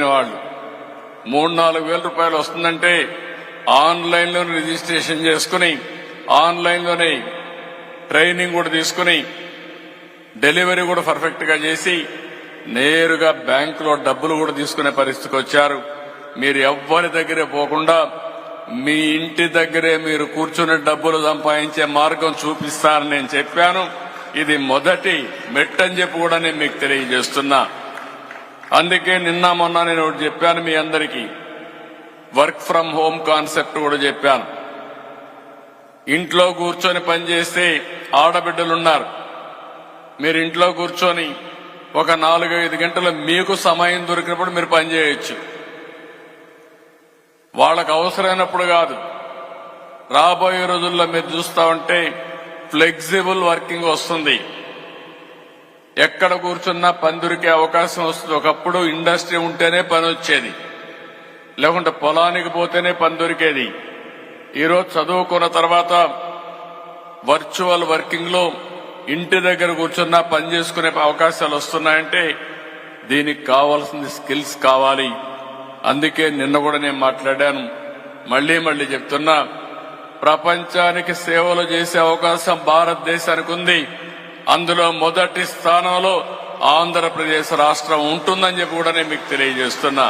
వాళ్ళు 3-4 వేల రూపాయలు వస్తుందంటే ఆన్లైన్లో రిజిస్ట్రేషన్ చేసుకుని ఆన్లైన్లోనే ట్రైనింగ్ కూడా తీసుకుని డెలివరీ కూడా పర్ఫెక్ట్ గా చేసి నేరుగా బ్యాంకులో డబ్బులు కూడా తీసుకునే పరిస్థితికి వచ్చారు. మీరు ఎవ్వరి దగ్గరే పోకుండా మీ ఇంటి దగ్గరే మీరు కూర్చుని డబ్బులు సంపాదించే మార్గం చూపిస్తారని నేను చెప్పాను. ఇది మొదటి మెట్టని చెప్పి కూడా నేను మీకు తెలియజేస్తున్నా. అందుకే నిన్న మొన్న నేను ఒకటి చెప్పాను మీ అందరికీ, వర్క్ ఫ్రం హోమ్ కాన్సెప్ట్ కూడా చెప్పాను. ఇంట్లో కూర్చొని పనిచేస్తే ఆడబిడ్డలున్నారు, మీరు ఇంట్లో కూర్చొని ఒక 4-5 గంటలు మీకు సమయం దొరికినప్పుడు మీరు పనిచేయచ్చు. వాళ్ళకు అవసరమైనప్పుడు కాదు. రాబోయే రోజుల్లో మీరు చూస్తా ఉంటే ఫ్లెక్సిబుల్ వర్కింగ్ వస్తుంది. ఎక్కడ కూర్చున్నా పని దొరికే అవకాశం వస్తుంది. ఒకప్పుడు ఇండస్ట్రీ ఉంటేనే పని వచ్చేది, లేకుంటే పొలానికి పోతేనే పని దొరికేది. ఈరోజు చదువుకున్న తర్వాత వర్చువల్ వర్కింగ్ లో ఇంటి దగ్గర కూర్చున్నా పని చేసుకునే అవకాశాలు వస్తున్నాయంటే దీనికి కావాల్సింది స్కిల్స్ కావాలి. అందుకే నిన్న కూడా నేను మాట్లాడాను, మళ్లీ చెప్తున్నా, ప్రపంచానికి సేవలు చేసే అవకాశం భారతదేశానికి ఉంది. అందులో మొదటి స్థానంలో ఆంధ్రప్రదేశ్ రాష్ట్రం ఉంటుందని చెప్పి కూడా నేను మీకు తెలియజేస్తున్నా.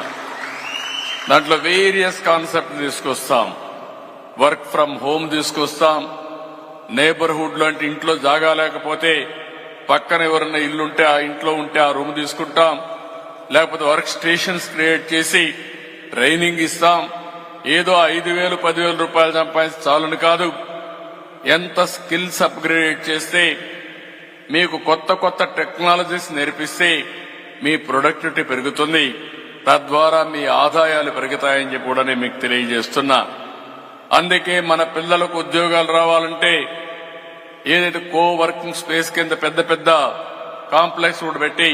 దాంట్లో వేరియస్ కాన్సెప్ట్ తీసుకొస్తాం. వర్క్ ఫ్రం హోమ్ తీసుకొస్తాం. నేబర్హుడ్ లో అంటే ఇంట్లో జాగా లేకపోతే పక్కన ఎవరన్నా ఇల్లుంటే ఆ ఇంట్లో ఉంటే ఆ రూమ్ తీసుకుంటాం. లేకపోతే వర్క్ స్టేషన్స్ క్రియేట్ చేసి ట్రైనింగ్ ఇస్తాం. ఏదో 5,000-10,000 రూపాయలు సంపాదించి చాలని కాదు. ఎంత స్కిల్స్ అప్గ్రేడ్ చేస్తే, మీకు కొత్త టెక్నాలజీస్ నేర్పిస్తే మీ ప్రొడక్టివిటీ పెరుగుతుంది. తద్వారా మీ ఆదాయాలు పెరుగుతాయని చెప్పి కూడా నేను మీకు తెలియజేస్తున్నా. అందుకే మన పిల్లలకు ఉద్యోగాలు రావాలంటే ఏదైతే కో వర్కింగ్ స్పేస్ కింద పెద్ద కాంప్లెక్స్ కూడా పెట్టి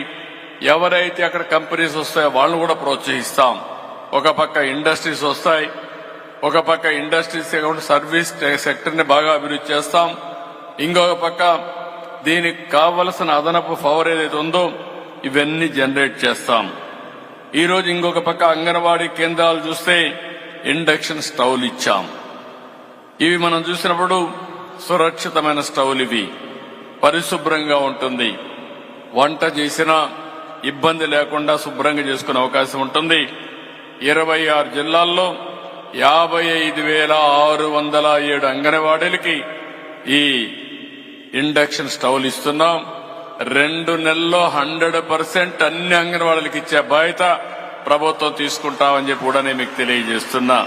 ఎవరైతే అక్కడ కంపెనీస్ వస్తాయో వాళ్ళని కూడా ప్రోత్సహిస్తాం. ఒక పక్క ఇండస్ట్రీస్ వస్తాయి, ఒక పక్క ఇండస్ట్రీస్ సర్వీస్ సెక్టర్ ని బాగా అభివృద్ధి చేస్తాం. ఇంకొక పక్క దీనికి కావలసిన అదనపు పవర్ ఏదైతే ఉందో ఇవన్నీ జనరేట్ చేస్తాం. ఈ రోజు ఇంకొక పక్క అంగన్వాడీ కేంద్రాలు చూస్తే ఇండక్షన్ స్టవ్లు ఇచ్చాం. ఇవి మనం చూసినప్పుడు సురక్షితమైన స్టవ్లు, ఇవి పరిశుభ్రంగా ఉంటుంది. వంట చేసినా ఇబ్బంది లేకుండా శుభ్రంగా చేసుకునే అవకాశం ఉంటుంది. 26 జిల్లాల్లో 55,607 అంగన్వాడీలకి ఈ ఇండక్షన్ స్టవ్లు ఇస్తున్నాం. 2 నెలల్లో 100% అన్ని అంగన్వాడీలకు ఇచ్చే బాధ్యత ప్రభుత్వం తీసుకుంటామని చెప్పి కూడా నేను మీకు తెలియజేస్తున్నా.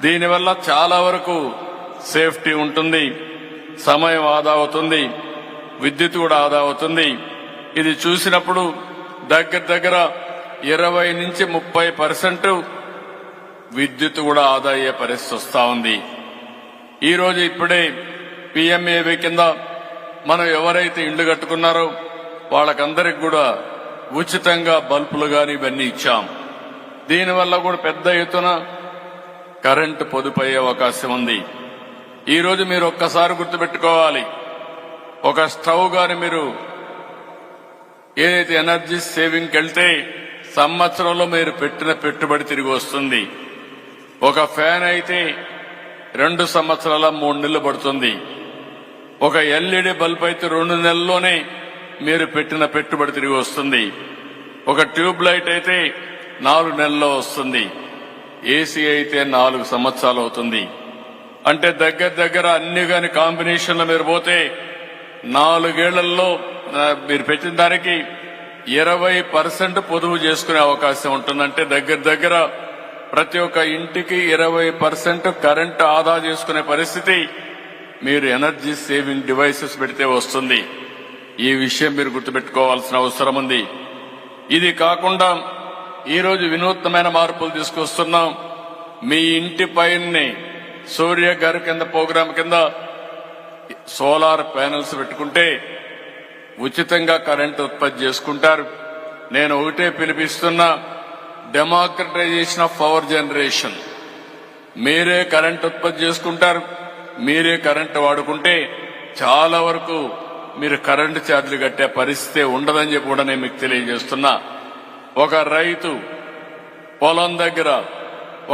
దీనివల్ల చాలా వరకు సేఫ్టీ ఉంటుంది, సమయం ఆదా అవుతుంది, విద్యుత్ కూడా ఆదా అవుతుంది. ఇది చూసినప్పుడు దగ్గర 20-30% విద్యుత్ కూడా ఆదా అయ్యే పరిస్థితి వస్తా ఉంది. ఈ రోజు ఇప్పుడే PMAY కింద మనం ఎవరైతే ఇళ్లు కట్టుకున్నారో వాళ్ళకందరికి కూడా ఉచితంగా బల్బులు గాని ఇవన్నీ ఇచ్చాం. దీనివల్ల కూడా పెద్ద ఎత్తున కరెంటు పొదుపు అయ్యే అవకాశం ఉంది. ఈ రోజు మీరు ఒక్కసారి గుర్తుపెట్టుకోవాలి, ఒక స్టవ్ గాని మీరు ఏదైతే ఎనర్జీ సేవింగ్కి వెళ్తే సంవత్సరంలో మీరు పెట్టిన పెట్టుబడి తిరిగి వస్తుంది. ఒక ఫ్యాన్ అయితే 2 సంవత్సరాల 3 నెలలు పడుతుంది. ఒక LED బల్బ్ అయితే 2 నెలల్లోనే మీరు పెట్టిన పెట్టుబడి తిరిగి వస్తుంది. ఒక ట్యూబ్ లైట్ అయితే 4 నెలల్లో వస్తుంది. ఏసీ అయితే 4 సంవత్సరాలు అవుతుంది. అంటే దగ్గర అన్ని గాని కాంబినేషన్లో మీరు పోతే 4 ఏళ్లలో మీరు పెట్టిన దానికి 20% పొదుపు చేసుకునే అవకాశం ఉంటుందంటే దగ్గర ప్రతి ఒక్క ఇంటికి 20% కరెంటు ఆదా చేసుకునే పరిస్థితి మీరు ఎనర్జీ సేవింగ్ డివైసెస్ పెడితే వస్తుంది. ఈ విషయం మీరు గుర్తుపెట్టుకోవాల్సిన అవసరం ఉంది. ఇది కాకుండా ఈరోజు వినూత్నమైన మార్పులు తీసుకొస్తున్నాం. మీ ఇంటి పైనే సూర్య గారి కింద ప్రోగ్రాం కింద సోలార్ ప్యానెల్స్ పెట్టుకుంటే ఉచితంగా కరెంటు ఉత్పత్తి చేసుకుంటారు. నేను ఒకటే పిలిపిస్తున్నా, డెమోక్రటైజేషన్ ఆఫ్ పవర్ జనరేషన్. మీరే కరెంటు ఉత్పత్తి చేసుకుంటారు, మీరే కరెంటు వాడుకుంటే చాలా వరకు మీరు కరెంటు ఛార్జీలు కట్టే పరిస్థితి ఉండదని చెప్పి కూడా నేను మీకు తెలియజేస్తున్నా. ఒక రైతు పొలం దగ్గర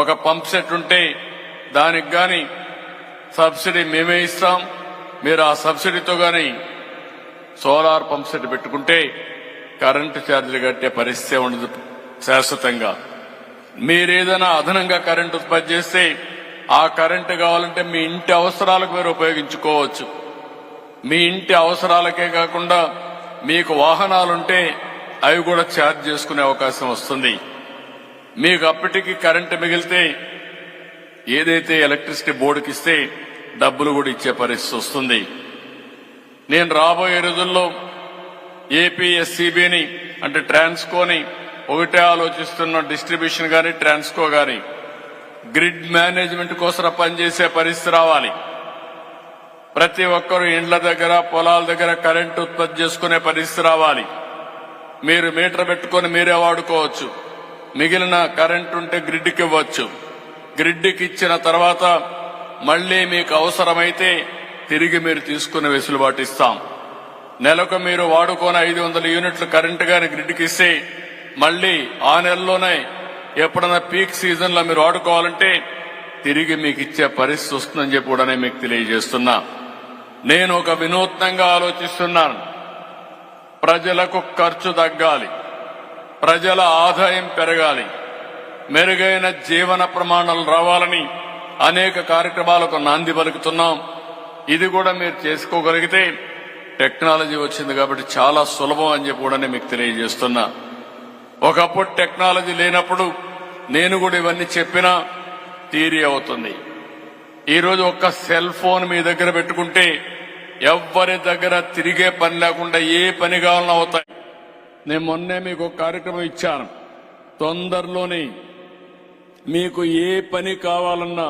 ఒక పంప్ సెట్ ఉంటే దానికి గాని సబ్సిడీ మేమే ఇస్తాం, మీరు ఆ సబ్సిడీతో గాని సోలార్ పంప్ సెట్ పెట్టుకుంటే కరెంటు ఛార్జీలు కట్టే పరిస్థితి ఉండదు శాశ్వతంగా. మీరేదైనా అదనంగా కరెంటు ఉత్పత్తి చేస్తే ఆ కరెంటు కావాలంటే మీ ఇంటి అవసరాలకు మీరు ఉపయోగించుకోవచ్చు. మీ ఇంటి అవసరాలకే కాకుండా మీకు వాహనాలుంటే అవి కూడా ఛార్జ్ చేసుకునే అవకాశం వస్తుంది. మీకు అప్పటికి కరెంటు మిగిలితే ఏదైతే ఎలక్ట్రిసిటీ బోర్డుకి ఇస్తే డబ్బులు కూడా ఇచ్చే పరిస్థితి వస్తుంది. నేను రాబోయే రోజుల్లో ఏపీఎస్సీబీని అంటే ట్రాన్స్కోని ఒకటే ఆలోచిస్తున్న, డిస్ట్రిబ్యూషన్ గాని ట్రాన్స్కో గాని గ్రిడ్ మేనేజ్మెంట్ కోసం పనిచేసే పరిస్థితి రావాలి. ప్రతి ఒక్కరూ ఇండ్ల దగ్గర పొలాల దగ్గర కరెంటు ఉత్పత్తి చేసుకునే పరిస్థితి రావాలి. మీరు మీటర్ పెట్టుకొని మీరే వాడుకోవచ్చు. మిగిలిన కరెంటు ఉంటే గ్రిడ్కి ఇవ్వచ్చు. గ్రిడ్కి ఇచ్చిన తర్వాత మళ్లీ మీకు అవసరమైతే తిరిగి మీరు తీసుకునే వెసులుబాటు ఇస్తాం. నెలకు మీరు వాడుకొని 500 యూనిట్లు కరెంటు గాని గ్రిడ్కి ఇస్తే మళ్లీ ఆ నెలలోనే ఎప్పుడైనా పీక్ సీజన్ లో మీరు వాడుకోవాలంటే తిరిగి మీకు ఇచ్చే పరిస్థితి వస్తుందని చెప్పి కూడా మీకు తెలియజేస్తున్నా. నేను ఒక వినూత్నంగా ఆలోచిస్తున్నాను. ప్రజలకు ఖర్చు తగ్గాలి, ప్రజల ఆదాయం పెరగాలి, మెరుగైన జీవన ప్రమాణాలు రావాలని అనేక కార్యక్రమాలకు నాంది పలుకుతున్నాం. ఇది కూడా మీరు చేసుకోగలిగితే టెక్నాలజీ వచ్చింది కాబట్టి చాలా సులభం అని చెప్పి కూడా మీకు తెలియజేస్తున్నా. ఒకప్పుడు టెక్నాలజీ లేనప్పుడు నేను కూడా ఇవన్నీ చెప్పినా థియరీ అవుతుంది. ఈరోజు ఒక్క సెల్ ఫోన్ మీ దగ్గర పెట్టుకుంటే ఎవ్వరి దగ్గర తిరిగే పని లేకుండా ఏ పని కావాలన్నా అవుతాయి. నేను మొన్నే మీకు ఒక కార్యక్రమం ఇచ్చాను. తొందరలోనే మీకు ఏ పని కావాలన్నా